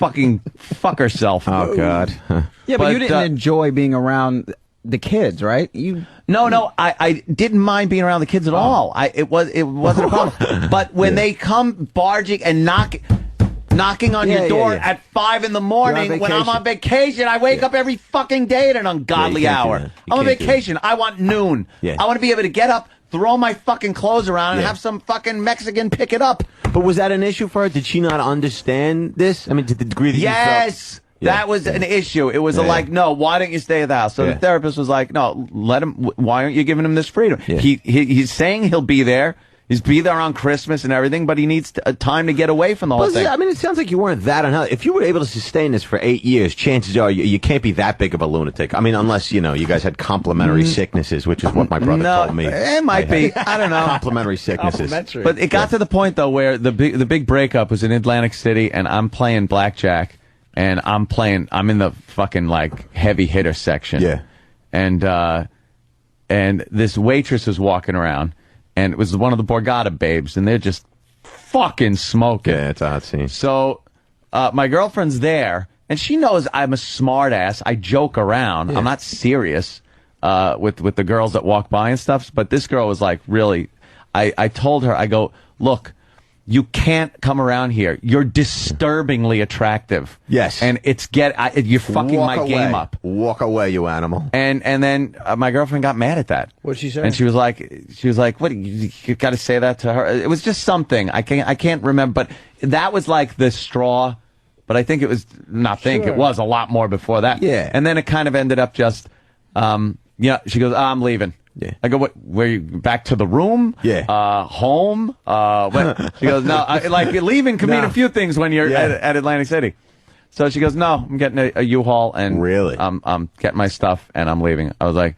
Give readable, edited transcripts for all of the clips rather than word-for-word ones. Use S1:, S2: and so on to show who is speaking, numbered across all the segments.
S1: fucking fuck herself.
S2: Oh God.
S3: Yeah, but you didn't enjoy being around the kids, right?
S1: No, I didn't mind being around the kids at all. It wasn't a problem. But when they come barging and knocking on your door at 5 in the morning when I'm on vacation, I wake up every fucking day at an ungodly hour. I'm on vacation. I want noon. I want to be able to get up, throw my fucking clothes around, and have some fucking Mexican pick it up.
S2: But was that an issue for her? Did she not understand this? I mean, to the degree that you felt...
S1: That was an issue. It was like, no, why don't you stay at the house? So the therapist was like, no, let him. Why aren't you giving him this freedom? He's saying he'll be there. He's be there on Christmas and everything, but he needs time to get away from the whole thing.
S2: I mean, it sounds like you weren't that unhealthy. If you were able to sustain this for 8 years, chances are you can't be that big of a lunatic. I mean, unless, you guys had complementary sicknesses, which is what my brother told me.
S1: It might be. I don't know.
S2: Complementary sicknesses.
S1: But it got to the point, though, where the big breakup was in Atlantic City, and I'm playing blackjack. And I'm in the fucking, like, heavy hitter section.
S2: Yeah.
S1: And this waitress was walking around, and it was one of the Borgata babes, and they're just fucking smoking.
S2: Yeah, it's a hot scene.
S1: So, my girlfriend's there, and she knows I'm a smart ass. I joke around. I'm not serious, with the girls that walk by and stuff. But this girl was like, really, I told her, I go, look, you can't come around here. You're disturbingly attractive.
S2: Yes.
S1: And you're fucking my game up.
S2: Walk away, you animal.
S1: And then my girlfriend got mad at that.
S4: What'd she say?
S1: And she was like, what, you got to say that to her? It was just something. I can't remember, but that was like the straw. But I think it was, it was a lot more before that.
S2: Yeah.
S1: And then it kind of ended up just, she goes, I'm leaving.
S2: Yeah.
S1: I go, what, where you, back to the room?
S2: Yeah.
S1: Home? She goes, no, leaving can mean a few things when you're at Atlantic City. So she goes, no, I'm getting a U-Haul and
S2: really?
S1: I'm getting my stuff and I'm leaving. I was like,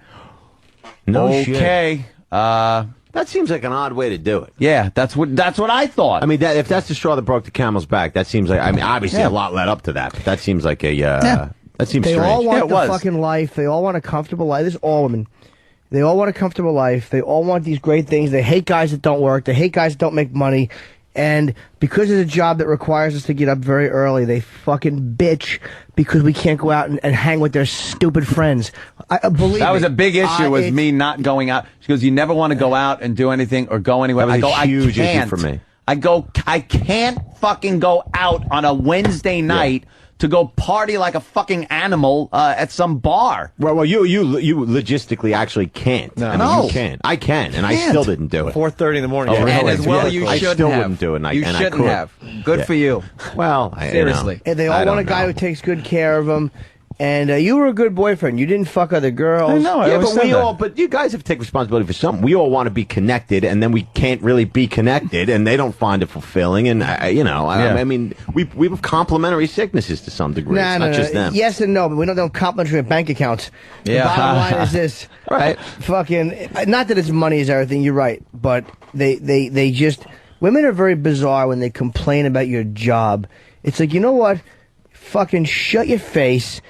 S2: okay.
S1: Shit.
S2: That seems like an odd way to do it.
S1: Yeah, that's what I thought.
S2: I mean, if that's the straw that broke the camel's back, that seems like, I mean, obviously a lot led up to that, but that seems like that seems
S4: they
S2: strange.
S4: all want the fucking life. They all want a comfortable life. This is all women. They all want a comfortable life. They all want these great things. They hate guys that don't work. They hate guys that don't make money. And because it's a job that requires us to get up very early, they fucking bitch because we can't go out and hang with their stupid friends. Believe
S1: that was
S4: me,
S1: a big issue with me not going out. She goes, you never want to go out and do anything or go anywhere.
S2: That was
S1: a
S2: huge
S1: I can't.
S2: issue for me.
S1: I go, I can't fucking go out on a Wednesday night to go party like a fucking animal at some bar.
S2: Well, you logistically actually can't.
S1: No.
S2: You can't. I can, and I still didn't do it.
S4: 4:30 in the morning.
S3: Oh, really? And as well, you
S2: I
S3: shouldn't
S2: still
S3: have.
S2: wouldn't do it.
S3: You shouldn't have. Good for you.
S2: Well,
S3: seriously.
S4: And they all want a guy who takes good care of them. And you were a good boyfriend. You didn't fuck other girls.
S1: I know.
S2: Yeah, but you guys have to take responsibility for something. We all want to be connected, and then we can't really be connected, and they don't find it fulfilling. And I mean, we have complementary sicknesses to some degree. It's not just them.
S4: Yes and no, but we don't complementary bank accounts.
S1: Yeah.
S4: The bottom line is this.
S2: Right.
S4: Fucking, not that it's money is everything. You're right, but they just, women are very bizarre when they complain about your job. It's like, you know what? Fucking shut your face.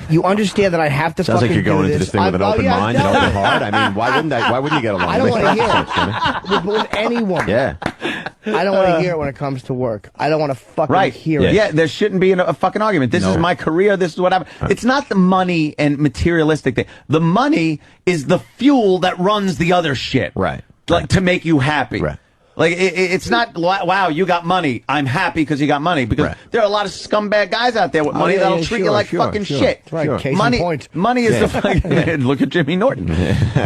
S4: You understand that I have to
S2: Sounds
S4: fucking
S2: like you're going
S4: do
S2: into this thing with an open mind and open heart. I mean, why wouldn't you get along?
S4: I don't want to hear it. With any woman.
S2: Yeah.
S4: I don't want to hear it when it comes to work. I don't want to fucking hear it.
S1: Yeah, there shouldn't be a fucking argument. This is my career. This is what happened. It's not the money and materialistic thing. The money is the fuel that runs the other shit.
S2: Right.
S1: Like, to make you happy.
S2: Right.
S1: Like, it's not, wow, you got money. I'm happy because you got money. Because there are a lot of scumbag guys out there with money that'll treat you like fucking shit.
S4: That's right. Case
S1: money,
S4: in point.
S1: money is the fucking, look at Jimmy Norton.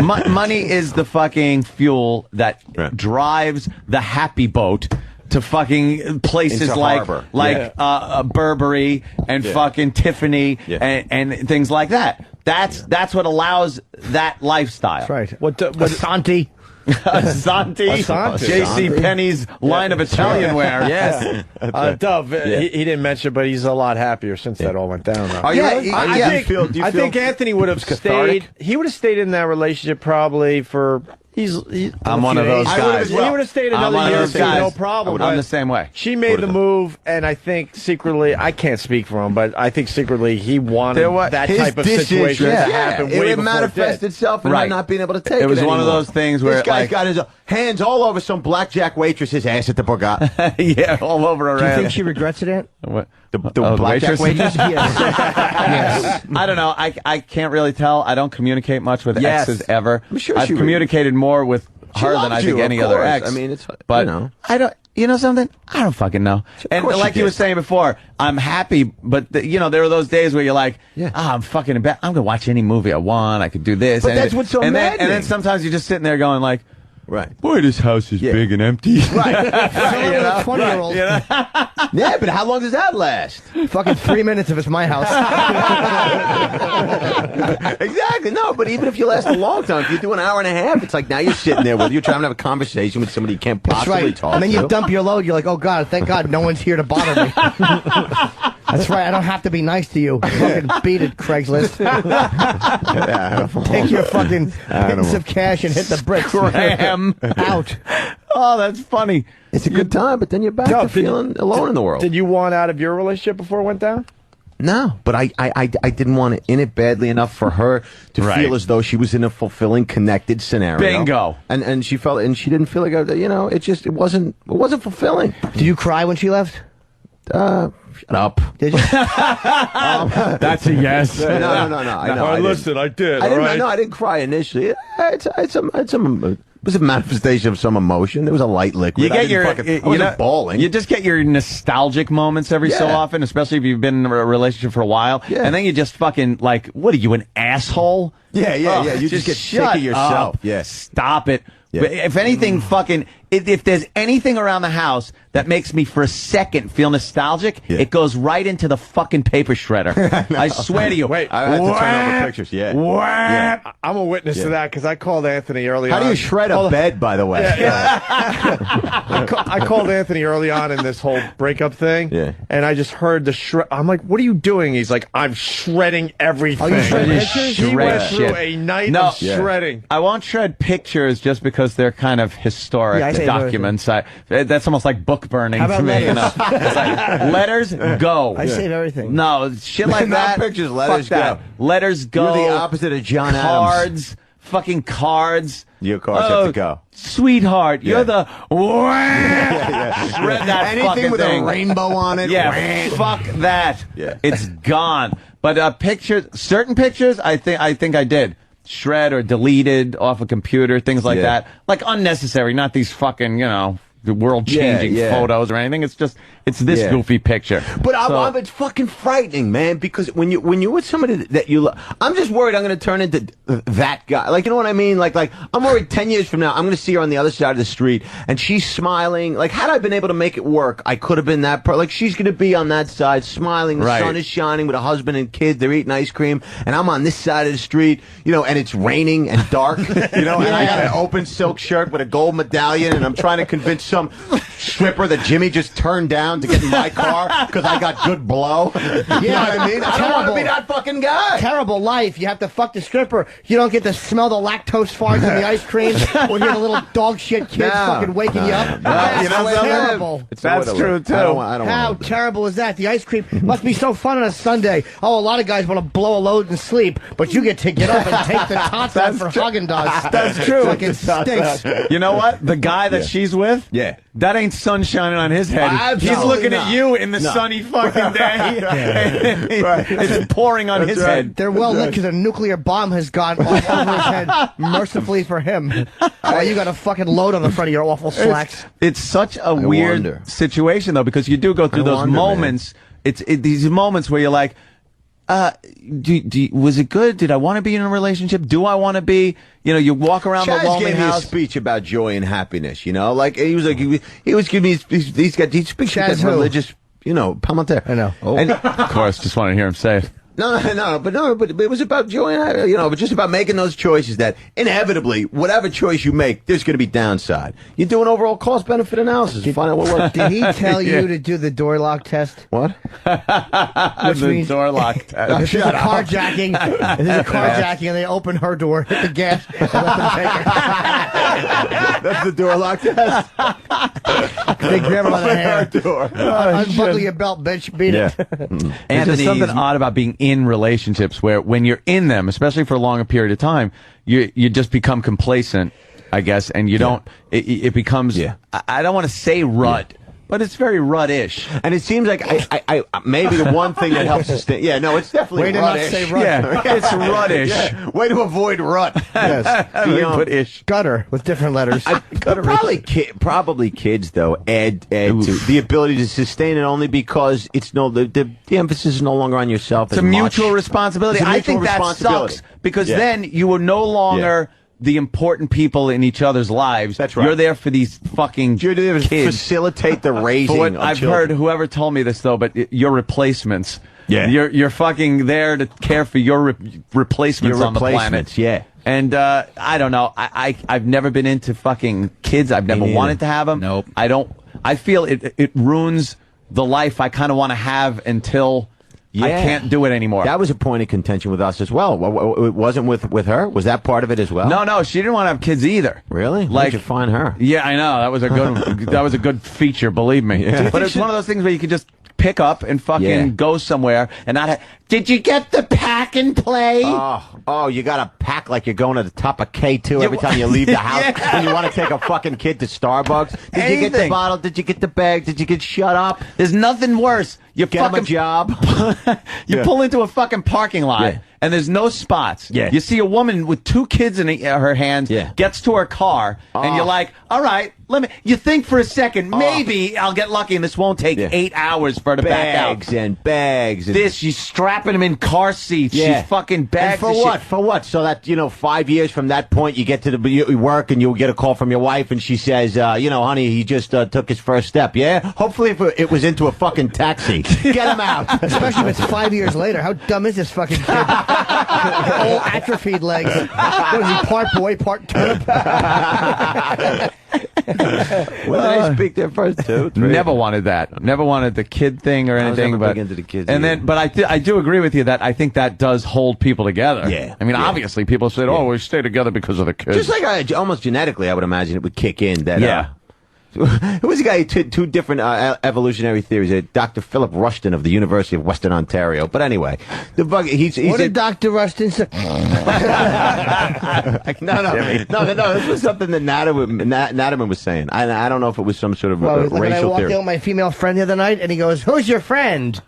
S1: Money is the fucking fuel that drives the happy boat to fucking places
S2: Into
S1: like
S2: harbor.
S1: Burberry and fucking Tiffany and things like that. That's what allows that lifestyle.
S4: That's right. Asante.
S1: Asante. J.C. Penney's line of Italian wear.
S5: Yes. Dove, he didn't mention, but he's a lot happier since that all went down.
S2: Are you really?
S5: I think Anthony would have stayed. He would have stayed in that relationship probably for
S1: I'm one of those guys.
S5: He would have stayed another year, no problem.
S1: I'm the same way.
S5: She made the move, and I think secretly, I can't speak for him, but I think secretly he wanted that type of situation to happen.
S2: It manifested itself in him not being able to take it.
S1: It was one of those things where
S2: this guy's got his hands all over some blackjack waitress's ass at the Borgata.
S1: Yeah, all over her.
S4: Do you think she regrets it, Aunt?
S1: What?
S2: The blackjack waitress?
S4: Yes.
S1: I don't know. I can't really tell. I don't communicate much with exes ever.
S2: I'm sure
S1: I've communicated more with her than I think any other ex.
S2: I mean, it's
S1: but I don't. You know something? I don't fucking know. And like you were saying before, I'm happy, but there are those days where you're like, I'm fucking in bed. I'm gonna watch any movie I want. I could do this.
S2: But that's what's so maddening.
S1: And then sometimes you're just sitting there going like,
S2: right.
S1: Boy, this house is big and empty.
S2: Right.
S4: Right. 20-year-old.
S2: Yeah, but how long does that last?
S4: Fucking 3 minutes if it's my house.
S2: Exactly. No, but even if you last a long time, if you do an hour and a half, it's like now you're sitting there with you're trying to have a conversation with somebody you can't possibly talk to.
S4: And then you dump your load. You're like, oh God, thank God, no one's here to bother me. That's right. I don't have to be nice to you. Fucking beat it, Craigslist. Take your fucking pittance of cash and hit the bricks.
S1: Cram
S4: out.
S1: Oh, that's funny.
S2: It's a good time, but then you're back to feeling alone in the world.
S5: Did you want out of your relationship before it went down?
S2: No, but I didn't want it in it badly enough for her to feel as though she was in a fulfilling, connected scenario.
S1: Bingo.
S2: And she felt, and she didn't feel like it wasn't fulfilling.
S4: Did you cry when she left?
S2: Shut up.
S4: Did you?
S1: That's a yes.
S2: No. I know.
S5: Listen, I did.
S2: I didn't cry initially. It was a manifestation of some emotion. There was a light liquid.
S1: You get
S2: I wasn't bawling.
S1: You just get your nostalgic moments every so often, especially if you've been in a relationship for a while. Yeah. And then you just fucking like, what are you, an asshole?
S2: Yeah. You just get sick of yourself.
S1: Yeah. Stop it. Yeah. If anything, if there's anything around the house that makes me for a second feel nostalgic, it goes right into the fucking paper shredder. I swear to you.
S5: Wait,
S2: I had to turn over pictures.
S5: I'm a witness to that because I called Anthony early on.
S2: How do you shred a bed, by the way?
S5: I called Anthony early on in this whole breakup thing, and I just heard the shred. I'm like, what are you doing? He's like, I'm shredding everything.
S4: Oh, you shred pictures?
S5: He went through a night of shredding.
S1: I won't shred pictures just because they're kind of historic documents. That's almost like book burning to me. It's like, letters go.
S4: I save everything.
S1: No, shit like that.
S2: Not pictures, letters
S1: go. Letters go.
S2: You're the opposite of John Adams.
S1: Cards. Fucking cards.
S2: Your cards have to go.
S1: Sweetheart, you're the shred that
S2: anything
S1: fucking
S2: with
S1: thing.
S2: A rainbow on it.
S1: Yeah, fuck that.
S2: Yeah.
S1: It's gone. But pictures, certain pictures, I think I did. Shred or deleted off a computer, things like that. Like unnecessary, not these fucking, the world-changing photos or anything. It's just, it's this goofy picture.
S2: But it's fucking frightening, man, because when you're with somebody that you love, I'm just worried I'm going to turn into that guy. Like, you know what I mean? Like I'm worried 10 years from now, I'm going to see her on the other side of the street, and she's smiling. Like, had I been able to make it work, I could have been that like, she's going to be on that side, smiling, the sun is shining with a husband and kids, they're eating ice cream, and I'm on this side of the street, and it's raining and dark, and I got an open silk shirt with a gold medallion, and I'm trying to convince some stripper that Jimmy just turned down to get in my car because I got good blow. You know what I mean? I don't want to be that fucking guy.
S4: Terrible life. You have to fuck the stripper. You don't get to smell the lactose farts in the ice cream or hear the little dog shit kids fucking waking you up. That's terrible.
S1: That's true, too.
S4: How terrible is that? The ice cream must be so fun on a Sunday. Oh, a lot of guys want to blow a load and sleep, but you get to get up and take the tots out for Haagen-Dazs.
S1: That's true.
S4: Fucking stinks.
S1: You know what? The guy that she's with?
S2: Yeah.
S1: That ain't sun shining on his head. He's looking at you in the sunny fucking day. It's pouring on his head.
S4: They're well lit because a nuclear bomb has gone all over his head, mercifully for him. You got a fucking load on the front of your awful slacks.
S1: It's such a weird situation, though, because you do go through those moments. It's these moments where you're like, was it good? Did I want to be in a relationship? Do I want to be? You walk around the lonely
S2: gave
S1: house.
S2: Me a speech about joy and happiness. Like he was giving me these guys. He speaks to religious. Palmenter.
S4: I know.
S1: And of course, just want to hear him say it.
S2: but it was about Joey and I, but just about making those choices that inevitably, whatever choice you make, there's going to be downside. You do an overall cost-benefit analysis and find out what works.
S4: Did he tell you to do the door lock test?
S2: What?
S1: Which means door lock test.
S4: This is a carjacking. This is a carjacking, and they open her door, hit the gas, and let them take her.
S2: That's the door lock test.
S4: They grab her by the hair.
S2: Door.
S4: Unbuckle your belt, bitch. Beat it.
S1: And there's something odd about being in relationships where when you're in them, especially for a longer period of time, you just become complacent, I guess, and you don't. It becomes. I don't want to say rut. But it's very rut-ish.
S2: And it seems like I maybe the one thing that helps sustain. Yeah, no, it's definitely rut-ish.
S4: Say rut.
S1: Yeah, it's rut-ish.
S2: Yeah. Way to avoid rut. Yes.
S1: Put ish.
S4: Gutter with different letters.
S2: Probably kids though add to the ability to sustain it only because it's the emphasis is no longer on yourself.
S1: It's a mutual responsibility. I think that sucks because then you are no longer the important people in each other's lives.
S2: That's right.
S1: You're there for these fucking
S2: You're there to
S1: kids.
S2: facilitate the raising of
S1: I've
S2: children.
S1: heard whoever told me this though, but your replacements.
S2: Yeah.
S1: You're fucking there to care for your replacements on the planet.
S2: Yeah.
S1: And I don't know. I've never been into fucking kids. I've never wanted to have them.
S3: Nope.
S1: I feel it ruins the life I kind of want to have until I can't do it anymore.
S2: That was a point of contention with us as well. It wasn't with her? Was that part of it as well?
S1: No, she didn't want to have kids either.
S2: Really? Where'd you find her?
S1: Yeah, I know. That was a good feature, believe me.
S2: Yeah.
S1: But it's one of those things where you can just pick up and fucking go somewhere and not did you get the pack and play?
S2: Oh, you got to pack like you're going to the top of K2 every time you leave the house when you want to take a fucking kid to Starbucks. Did you get the bottle? Did you get the bag? Did you get shut up?
S1: There's nothing worse. You
S2: get him a job.
S1: You pull into a fucking parking lot and there's no spots.
S2: Yeah.
S1: You see a woman with 2 kids in her hands gets to her car and you're like, all right, you think for a second, maybe I'll get lucky and this won't take 8 hours for her to back out.
S2: Bags.
S1: She's strapping them in car seats.
S2: Yeah.
S1: She's fucking bags.
S2: And for what? For what? So that, 5 years from that point, you get to you work and you'll get a call from your wife and she says, honey, he just took his first step. Yeah? Hopefully if it was into a fucking taxi. Get him out.
S4: Especially if it's 5 years later. How dumb is this fucking kid? All atrophied legs. What is he, part boy, part turnip?
S2: Well, they speak there first, too.
S1: Never wanted that. Never wanted the kid thing or anything.
S2: But into the kids.
S1: But I do agree with you that I think that does hold people together.
S2: Yeah.
S1: I mean, obviously, people said, "Oh, we stay together because of the kids."
S2: Just like almost genetically, I would imagine it would kick in. That who was the guy? Two different evolutionary theories. Dr. Philip Rushton of the University of Western Ontario. But anyway, what
S4: did Dr. Rushton say?
S2: No. This was something that Nataman was saying. I don't know if it was some sort of racial theory.
S4: I walked in with my female friend the other night, and he goes, "Who's your friend?"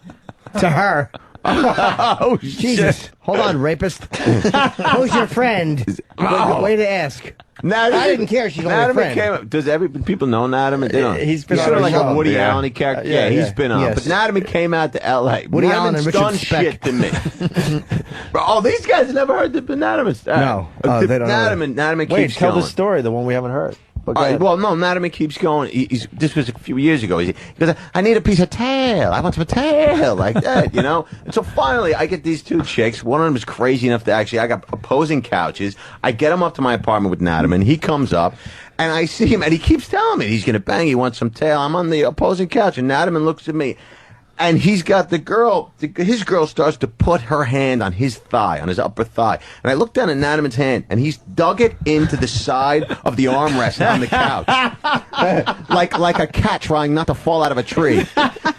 S4: To her.
S1: Oh,
S4: Jesus.
S1: Shit.
S4: Hold on, rapist. Who's your friend? Way to ask. I didn't care. She's only a friend.
S2: Does people know Nataman? They don't.
S4: He's been
S2: sort of like
S4: a
S2: Woody Allen character. Yeah, he's been on.
S4: Yes.
S2: But Nataman came out to L.A.
S4: Woody Allen and Richard
S2: done
S4: Speck.
S2: shit to me. These guys have never heard the Nataman.
S4: No, they don't know.
S2: Nataman
S5: Wait,
S2: keeps
S5: tell
S2: going.
S5: the story, the one we haven't heard.
S2: Well, no, Nataman keeps going. This was a few years ago. He goes, I need a piece of tail. I want some tail, like that, And so finally, I get these 2 chicks. One of them is crazy enough to I got opposing couches. I get him up to my apartment with Nataman. He comes up, and I see him, and he keeps telling me he's going to bang. He wants some tail. I'm on the opposing couch, and Nataman looks at me. And he's got his girl starts to put her hand on his thigh, on his upper thigh. And I look down at Nataman's hand, and he's dug it into the side of the armrest on the couch. like a cat trying not to fall out of a tree.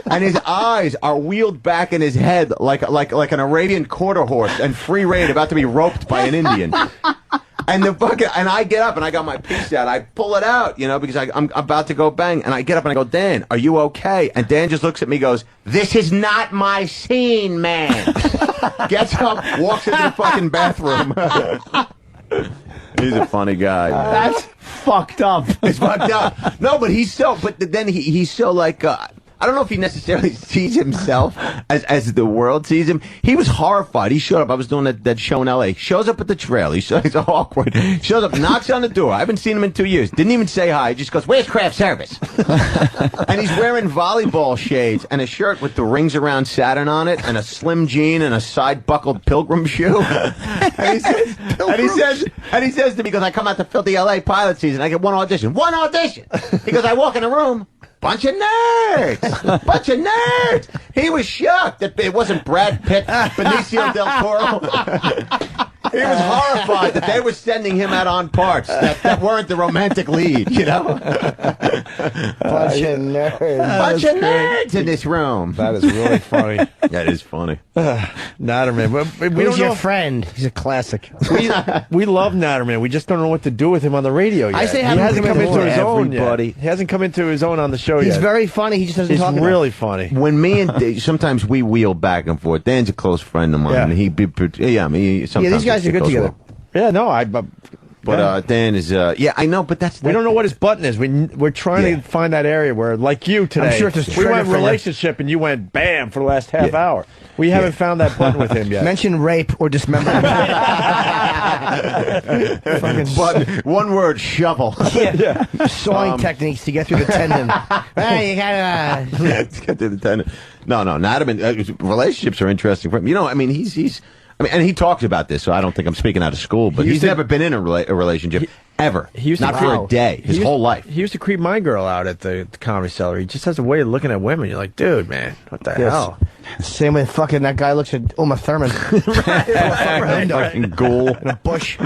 S2: And his eyes are wheeled back in his head like an Arabian quarter horse and free rein about to be roped by an Indian. And I get up and I got my piece out. I pull it out, because I'm about to go bang. And I get up and I go, Dan, are you okay? And Dan just looks at me, goes, this is not my scene, man. Gets up, walks into the fucking bathroom. He's a funny guy.
S1: That's fucked up.
S2: It's fucked up. No, but he's so like, I don't know if he necessarily sees himself as the world sees him. He was horrified. He showed up. I was doing that show in L.A. Shows up at the trail. He's awkward. Shows up, knocks on the door. I haven't seen him in 2 years. Didn't even say hi. He just goes, "Where's craft service?" And he's wearing volleyball shades and a shirt with the rings around Saturn on it and a slim jean and a side-buckled pilgrim shoe. And he says to me, he goes, "I come out to filthy L.A. pilot season. I get one audition. One audition." He goes, "I walk in the room. Bunch of nerds! Bunch of nerds!" He was shocked that it wasn't Brad Pitt, Benicio del Toro. He was horrified that they were sending him out on parts that weren't the romantic lead, you know?
S4: Bunch of nerds.
S2: Bunch of nerds in this room.
S5: That is really funny.
S2: That is funny.
S5: Natterman. We
S4: Who's
S5: don't
S4: your
S5: know.
S4: friend? He's a classic.
S5: We love Natterman. We just don't know what to do with him on the radio yet.
S4: I say
S5: he
S4: have him
S5: hasn't
S4: come
S5: come
S4: in
S5: into
S4: for
S5: his own
S2: everybody.
S5: yet. He hasn't come into his own on the show yet.
S4: He's very funny. He just doesn't
S5: He's
S4: talk about
S5: really
S4: it.
S5: funny.
S2: When me and Dave, sometimes we wheel back and forth. Dan's a close friend of mine.
S5: Yeah.
S2: And he sometimes
S4: these guys are good
S2: goes
S4: together.
S2: well.
S5: Yeah, no,
S2: But Dan is, yeah, I know, but
S5: we don't know what his button is. We're trying to find that area where, like you today,
S4: I'm sure it's a
S5: we
S4: trigger
S5: went
S4: finger.
S5: relationship and you went bam for the last half hour. We haven't found that button with him yet.
S4: Mention rape or dismemberment. Fucking
S2: But one word, shovel.
S4: sawing techniques to get through the tendon. Hey, you gotta.
S2: Let's get to the tendon. No, Natterman, relationships are interesting for him. You know, I mean, and he talks about this, so I don't think I'm speaking out of school, but he's never been in a relationship, ever.
S5: he used to-
S2: Not for a day, his whole life.
S5: He used to creep my girl out at the Comedy Cellar. He just has a way of looking at women. You're like, dude, man, what the hell?
S4: Same way fucking that guy looks at Uma Thurman.
S2: Fucking ghoul.
S4: In a bush.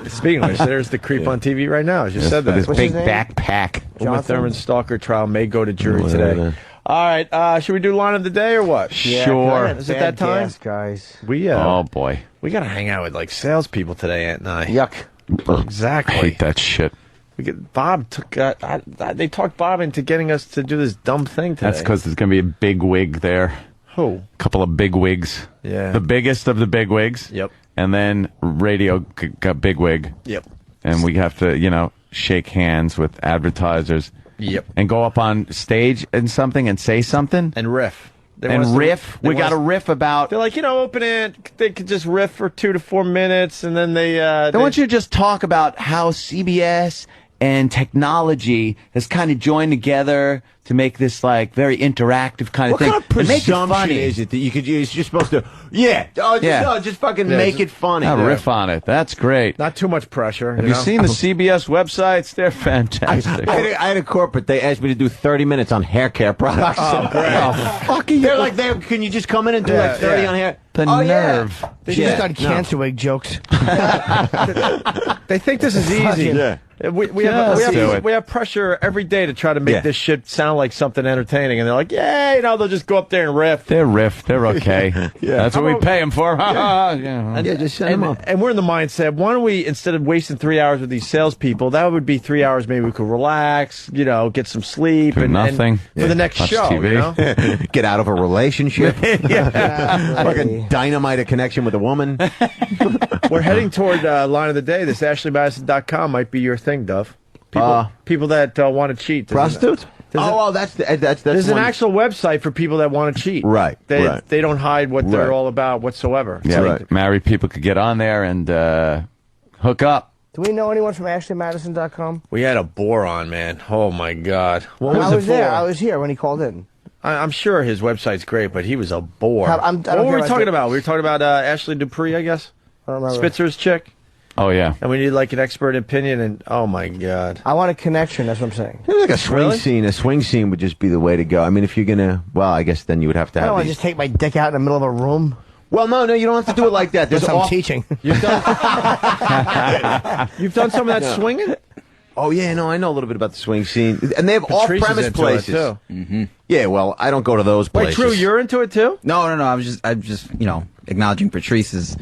S5: Speaking of which, there's the creep on TV right now. I just said that.
S3: This
S4: What's
S3: big
S4: his name?
S3: backpack.
S5: Uma
S4: Jonathan?
S5: Thurman's stalker trial may go to jury
S2: Oh,
S5: today.
S2: yeah.
S5: All right, should we do line of the day or what?
S3: Sure.
S5: Is it that time?
S4: Gas, guys.
S5: We
S3: Oh boy,
S5: we gotta hang out with like salespeople today, Ant and I.
S4: Yuck.
S3: I
S5: Exactly.
S3: hate that shit.
S5: Bob took. They talked Bob into getting us to do this dumb thing today.
S3: That's because there's going to be a big wig there.
S5: Who?
S3: A couple of big wigs.
S5: Yeah.
S3: The biggest of the big wigs.
S5: Yep.
S3: And then radio got big wig.
S5: Yep.
S3: And we have to, shake hands with advertisers.
S5: Yep.
S3: And go up on stage and something and say something.
S5: And riff. They
S3: And
S5: want us to-
S3: riff.
S5: they
S3: We
S5: want
S3: got to
S5: us-
S3: riff about.
S5: They're like, open it. They could just riff for 2 to 4 minutes, and then they.
S3: I want you to just talk about how CBS and technology has kind of joined together to make this like very interactive kind of
S2: What
S3: thing.
S2: kind of
S3: And make it
S2: presumption
S3: funny.
S2: is it that you could use? You're supposed to, just fucking
S5: Yeah,
S2: make
S5: just-
S2: it funny.
S3: I'll riff on it. That's great.
S5: Not too much pressure.
S3: Have you seen the CBS websites? They're fantastic.
S2: I had a corporate. They asked me to do 30 minutes on hair care products.
S5: Oh, great.
S2: Fuck you. They're like, can you just come in and do like 30 on hair?
S3: The
S2: Oh, yeah.
S3: nerve.
S4: They should have done cancer wig jokes.
S5: They think this is easy.
S2: Yeah.
S5: We
S3: Just do
S5: have
S3: it.
S5: we have pressure every day to try to make
S2: Yeah.
S5: this shit sound like something entertaining, and they're like, yeah, they'll just go up there and riff.
S3: They're riff. They're okay. That's what we pay them for. Yeah.
S2: Yeah, just send them up.
S5: And we're in the mindset, why don't we, instead of wasting 3 hours with these salespeople, that would be 3 hours maybe we could relax, get some sleep.
S3: Do
S5: and
S3: nothing.
S5: for the next
S3: Watch
S5: show,
S3: TV.
S2: Get out of a relationship. Fucking dynamite a connection with a woman.
S5: We're heading toward line of the day. This AshleyMadison.com might be your thing, Dove. People that want to cheat.
S2: Prostitutes? That's
S5: There's an
S2: one.
S5: actual website for people that want to cheat.
S2: Right,
S5: They
S2: right.
S5: they don't hide what
S2: Right.
S5: they're all about whatsoever.
S3: Yeah,
S2: Right.
S3: married people could get on there and hook up.
S4: Do we know anyone from AshleyMadison.com?
S5: We had a bore on, man. Oh my God. What was
S4: I
S5: it
S4: was there.
S5: for?
S4: I was here when he called in.
S5: I'm sure his website's great, but he was a bore.
S4: I don't
S5: What were
S4: care
S5: we
S4: about
S5: talking
S4: that.
S5: about? We were talking about Ashley Dupree, I guess.
S4: I don't remember.
S5: Spitzer's chick.
S3: Oh, yeah.
S5: And we need like an expert opinion, and oh my God.
S4: I want a connection. That's what I'm saying.
S2: Like a swing
S5: Really?
S2: scene. A swing scene would just be the way to go. I mean, if you're gonna, I guess then you would have to
S4: I
S2: have.
S4: don't want to
S2: these-
S4: just take my dick out in the middle of a room.
S2: Well, no, you don't have to do it like that. There's
S4: Unless I'm
S2: off-
S4: teaching.
S5: You've done some of that swinging?
S2: Oh yeah, no, I know a little bit about the swing scene, and they have
S5: Patrice is
S2: off-premise
S5: into
S2: places.
S5: it, too.
S2: Yeah, well, I don't go to those
S5: Wait,
S2: places.
S5: Drew, you're into it too?
S6: No. I'm just acknowledging Patrice's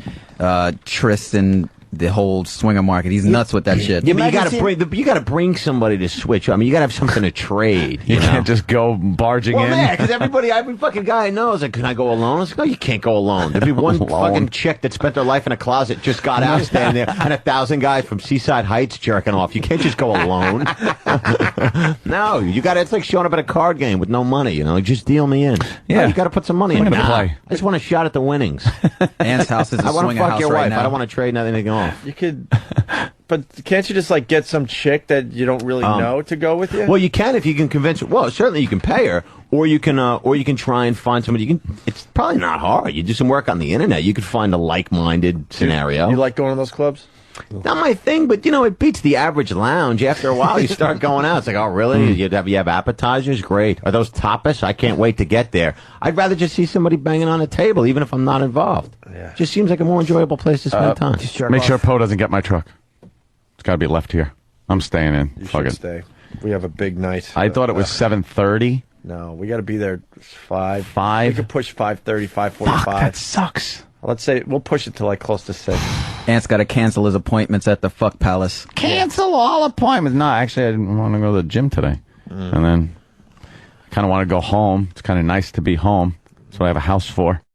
S6: Tristan the whole swinger market. He's nuts with that shit.
S2: Yeah, but you gotta bring somebody to switch. I mean, you gotta have something to trade.
S3: You can't just go barging in.
S2: Yeah, because every fucking guy I know is like, can I go alone? I was like, no, you can't go alone. There'd be one fucking chick that spent her life in a closet, just got out, standing there, and 1,000 guys from Seaside Heights jerking off. You can't just go alone. No, it's like showing up at a card game with no money. You know, like, just deal me in.
S3: Yeah,
S2: no, you got to put some money in.
S3: Play.
S2: I just want a shot at the winnings.
S6: Ant's house is a
S2: I want to
S6: swinger
S2: fuck
S6: house
S2: your
S6: right
S2: wife.
S6: now.
S2: I don't want to trade nothing off.
S5: You could, but can't you just like get some chick that you don't really know to go with you?
S2: Well, you can if you can convince her. Well, certainly you can pay her, or you can try and find somebody. It's probably not hard. You do some work on the internet. You could find a like-minded scenario.
S5: You like going to those clubs?
S2: Not my thing, but it beats the average lounge. After a while, you start going out. It's like, oh, really? You have appetizers? Great. Are those tapas? I can't wait to get there. I'd rather just see somebody banging on a table, even if I'm not involved. Yeah. Just seems like a more enjoyable place to spend time.
S3: Make sure Poe doesn't get my truck. It's got to be left here. I'm staying in.
S5: You should stay. We have a big night.
S3: I thought it was 7:30.
S5: No, we got to be there 5.
S3: 5?
S5: We could push 5:30, 5:45.
S3: That sucks.
S5: Let's say we'll push it to like close to 6.
S6: Ant's got to cancel his appointments at the Fuck Palace.
S3: Cancel all appointments. No, actually, I didn't want to go to the gym today. And then I kind of want to go home. It's kind of nice to be home. That's what I have a house for.